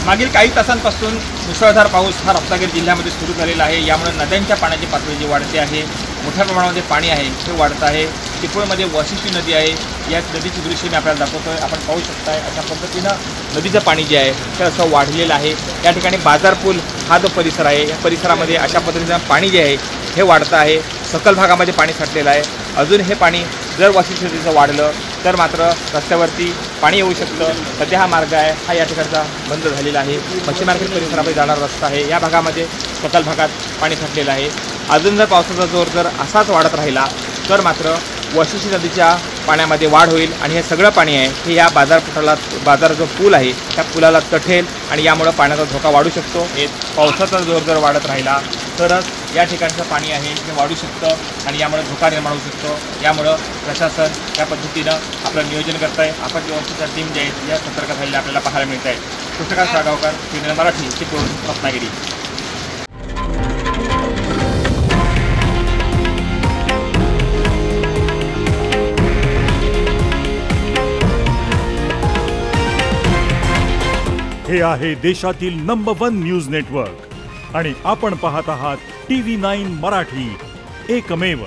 मागील काही तासांपासून मुसळधार पाऊस हा रत्नागिरी जिल्ह्यामध्ये सुरू झालेला आहे। यामुळे नद्यांच्या पाण्याची पातळी जी वाढते आहे, मोठ्या प्रमाणामध्ये पाणी आहे ते वाढत आहे। चिपळूणमध्ये वाशिष्ठी नदी आहे, या नदीची दृश्य मी आपल्याला दाखवतोय। आपण पाहू शकताय अशा पद्धतीनं नदीचं पाणी जे आहे ते असं वाढलेलं आहे। या ठिकाणी बाजारपूल हा जो परिसर आहे, या परिसरामध्ये अशा पद्धतीनं पाणी जे आहे हे वाढतं आहे। सखल भागामध्ये पाणी साठलेलं आहे। अजून हे पाणी जर वाशिष्ठी नदीचं वाढलं तर मात्र रस्त्यावरती पाणी येऊ शकतं। सध्या हा मार्ग आहे हा या ठिकाणचा बंद झालेला आहे। मच्छी मार्केट परिसरामध्ये जाणारा रस्ता आहे, या भागामध्ये सखल भागात पाणी साठलेलं आहे। अजून जर पावसाचा जोर जर असाच वाढत राहिला तर मात्र वाशिष्ठी नदीच्या पाण्यामध्ये वाढ होईल आणि हे सगळं पाणी आहे हे या बाजार जो पूल आहे त्या पुलाला तठेल आणि यामुळे पाण्याचा धोका वाढू शकतो। हे पावसाचा जोर जर वाढत राहिला तरच या ठिकाणचं पाणी आहे हे वाढू शकतं आणि यामुळे धोका निर्माण होऊ शकतो। यामुळे प्रशासन या पद्धतीनं आपलं नियोजन करत आहे। आपत्ती व्यवस्थेच्या टीम जे आहेत या सतर्क झालेल्या आपल्याला पाहायला मिळत आहे। पुस्तकात साळगावकर, CNN मराठी, चिपळूण, रत्नागिरी। हे आहे देशातील नंबर 1 न्यूज नेटवर्क आणि आपण पाहत आहात TV9 मराठी, एकमेव।